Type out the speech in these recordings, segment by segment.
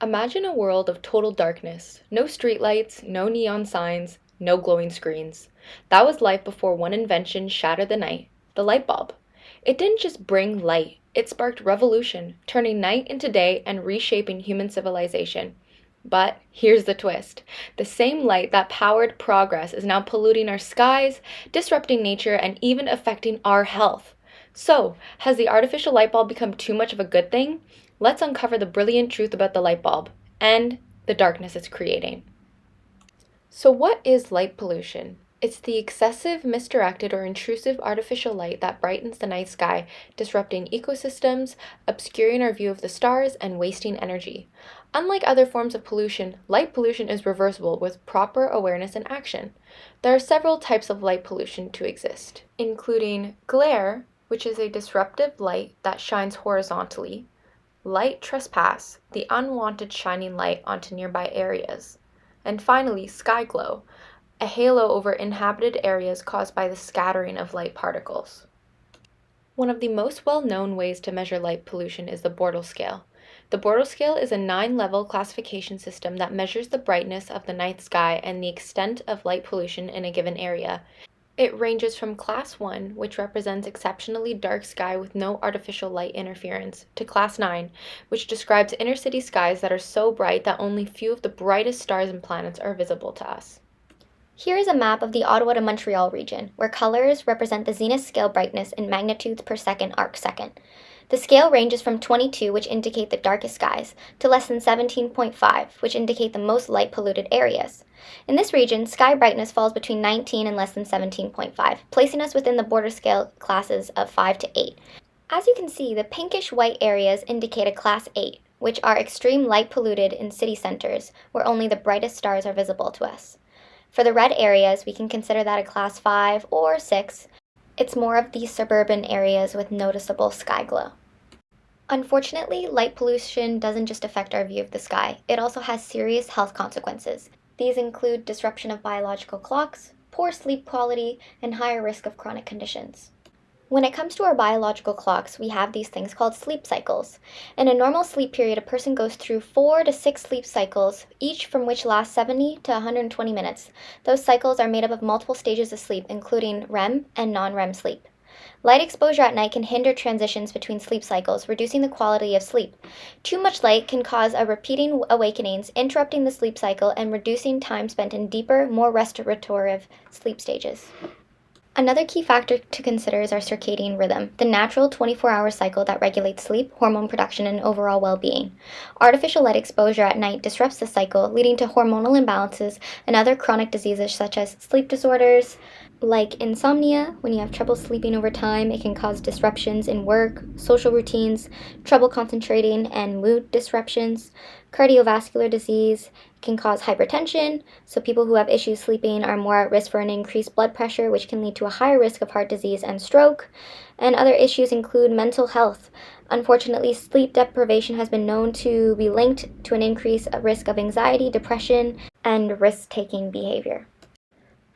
Imagine a world of total darkness. No streetlights, no neon signs, no glowing screens. That was life before one invention shattered the night, the light bulb. It didn't just bring light, it sparked revolution, turning night into day and reshaping human civilization. But here's the twist. The same light that powered progress is now polluting our skies, disrupting nature, and even affecting our health. So, has the artificial light bulb become too much of a good thing? Let's uncover the brilliant truth about the light bulb and the darkness it's creating. So, what is light pollution? It's the excessive, misdirected, or intrusive artificial light that brightens the night sky, disrupting ecosystems, obscuring our view of the stars, and wasting energy. Unlike other forms of pollution, light pollution is reversible with proper awareness and action. There are several types of light pollution to exist, including glare, which is a disruptive light that shines horizontally, light trespass, the unwanted shining light onto nearby areas, and finally, sky glow, a halo over inhabited areas caused by the scattering of light particles. One of the most well-known ways to measure light pollution is the Bortle scale. The Bortle scale is a 9-level classification system that measures the brightness of the night sky and the extent of light pollution in a given area. It ranges from Class 1, which represents exceptionally dark sky with no artificial light interference, to Class 9, which describes inner-city skies that are so bright that only few of the brightest stars and planets are visible to us. Here is a map of the Ottawa to Montreal region, where colors represent the zenith scale brightness in magnitudes per second arcsecond. The scale ranges from 22, which indicate the darkest skies, to less than 17.5, which indicate the most light-polluted areas. In this region, sky brightness falls between 19 and less than 17.5, placing us within the Bortle scale classes of 5 to 8. As you can see, the pinkish-white areas indicate a Class 8, which are extreme light-polluted in city centers, where only the brightest stars are visible to us. For the red areas, we can consider that a Class 5 or 6. It's more of the suburban areas with noticeable sky glow. Unfortunately, light pollution doesn't just affect our view of the sky, it also has serious health consequences. These include disruption of biological clocks, poor sleep quality, and higher risk of chronic conditions. When it comes to our biological clocks, we have these things called sleep cycles. In a normal sleep period, a person goes through 4 to 6 sleep cycles, each from which lasts 70 to 120 minutes. Those cycles are made up of multiple stages of sleep, including REM and non-REM sleep. Light exposure at night can hinder transitions between sleep cycles, reducing the quality of sleep. Too much light can cause a repeating awakenings, interrupting the sleep cycle and reducing time spent in deeper, more restorative sleep stages. Another key factor to consider is our circadian rhythm, the natural 24-hour cycle that regulates sleep, hormone production, and overall well-being. Artificial light exposure at night disrupts the cycle, leading to hormonal imbalances and other chronic diseases such as sleep disorders, like insomnia. When you have trouble sleeping over time, it can cause disruptions in work, social routines, trouble concentrating, and mood disruptions. Cardiovascular disease can cause hypertension, so people who have issues sleeping are more at risk for an increased blood pressure, which can lead to a higher risk of heart disease and stroke. And other issues include mental health. Unfortunately, sleep deprivation has been known to be linked to an increased risk of anxiety, depression, and risk-taking behavior.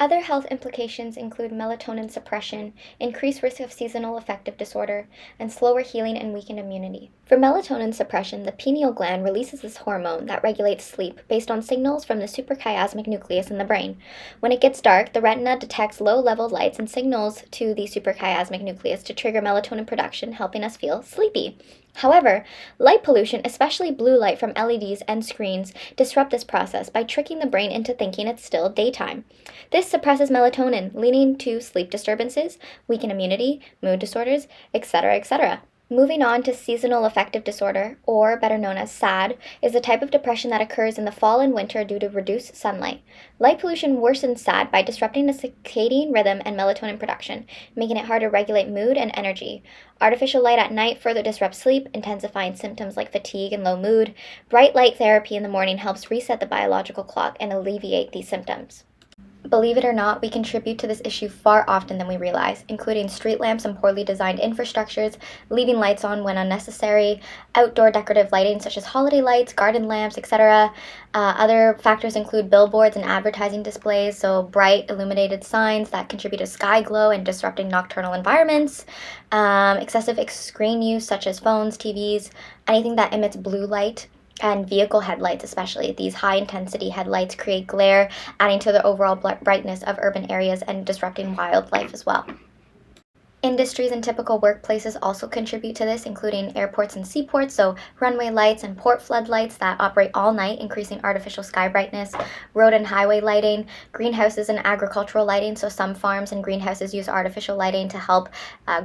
Other health implications include melatonin suppression, increased risk of seasonal affective disorder, and slower healing and weakened immunity. For melatonin suppression, the pineal gland releases this hormone that regulates sleep based on signals from the suprachiasmatic nucleus in the brain. When it gets dark, the retina detects low-level lights and signals to the suprachiasmatic nucleus to trigger melatonin production, helping us feel sleepy. However, light pollution, especially blue light from LEDs and screens, disrupt this process by tricking the brain into thinking it's still daytime. This suppresses melatonin, leading to sleep disturbances, weakened immunity, mood disorders, etc., etc. Moving on to seasonal affective disorder, or better known as SAD, is a type of depression that occurs in the fall and winter due to reduced sunlight. Light pollution worsens SAD by disrupting the circadian rhythm and melatonin production, making it hard to regulate mood and energy. Artificial light at night further disrupts sleep, intensifying symptoms like fatigue and low mood. Bright light therapy in the morning helps reset the biological clock and alleviate these symptoms. Believe it or not, we contribute to this issue far often than we realize, including street lamps and poorly designed infrastructures, leaving lights on when unnecessary, outdoor decorative lighting such as holiday lights, garden lamps, etc. Other factors include billboards and advertising displays, so bright illuminated signs that contribute to sky glow and disrupting nocturnal environments, excessive screen use such as phones, TVs, anything that emits blue light, And vehicle headlights, especially. These high-intensity headlights create glare, adding to the overall brightness of urban areas and disrupting wildlife as well. Industries and typical workplaces also contribute to this, including airports and seaports, so runway lights and port floodlights that operate all night, increasing artificial sky brightness, road and highway lighting, greenhouses and agricultural lighting, so some farms and greenhouses use artificial lighting to help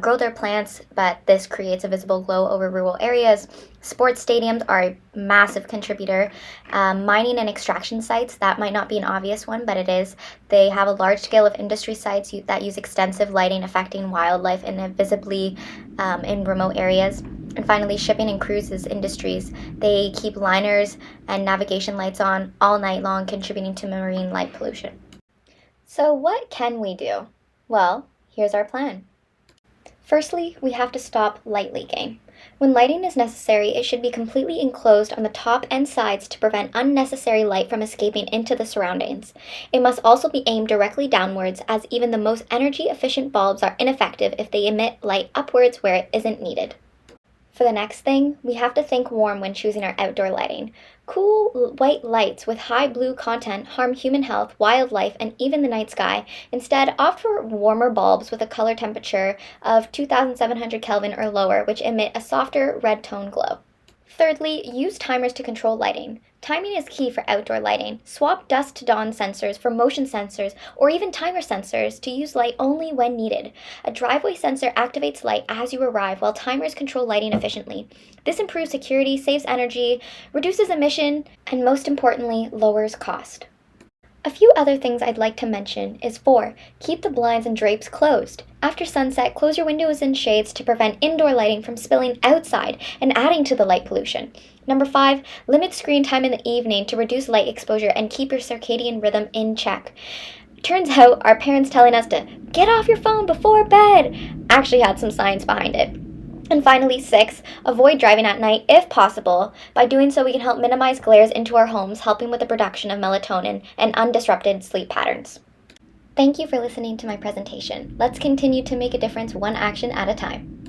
grow their plants, but this creates a visible glow over rural areas. Sports stadiums are a massive contributor. Mining and extraction sites, that might not be an obvious one, but it is. They have a large scale of industry sites that use extensive lighting, affecting wildlife invisibly in remote areas. And finally, shipping and cruises industries. They keep liners and navigation lights on all night long, contributing to marine light pollution. So what can we do? Well, here's our plan. Firstly, we have to stop light leaking. When lighting is necessary, it should be completely enclosed on the top and sides to prevent unnecessary light from escaping into the surroundings. It must also be aimed directly downwards, as even the most energy-efficient bulbs are ineffective if they emit light upwards where it isn't needed. For the next thing, we have to think warm when choosing our outdoor lighting. Cool white lights with high blue content harm human health, wildlife, and even the night sky. Instead, opt for warmer bulbs with a color temperature of 2700 Kelvin or lower, which emit a softer red tone glow. Thirdly, use timers to control lighting. Timing is key for outdoor lighting. Swap dusk to dawn sensors for motion sensors or even timer sensors to use light only when needed. A driveway sensor activates light as you arrive, while timers control lighting efficiently. This improves security, saves energy, reduces emission, and most importantly, lowers cost. A few other things I'd like to mention is 4. Keep the blinds and drapes closed. After sunset, close your windows and shades to prevent indoor lighting from spilling outside and adding to the light pollution. Number 5, limit screen time in the evening to reduce light exposure and keep your circadian rhythm in check. Turns out our parents telling us to get off your phone before bed actually had some science behind it. And finally, 6, avoid driving at night if possible. By doing so, we can help minimize glares into our homes, helping with the production of melatonin and undisrupted sleep patterns. Thank you for listening to my presentation. Let's continue to make a difference one action at a time.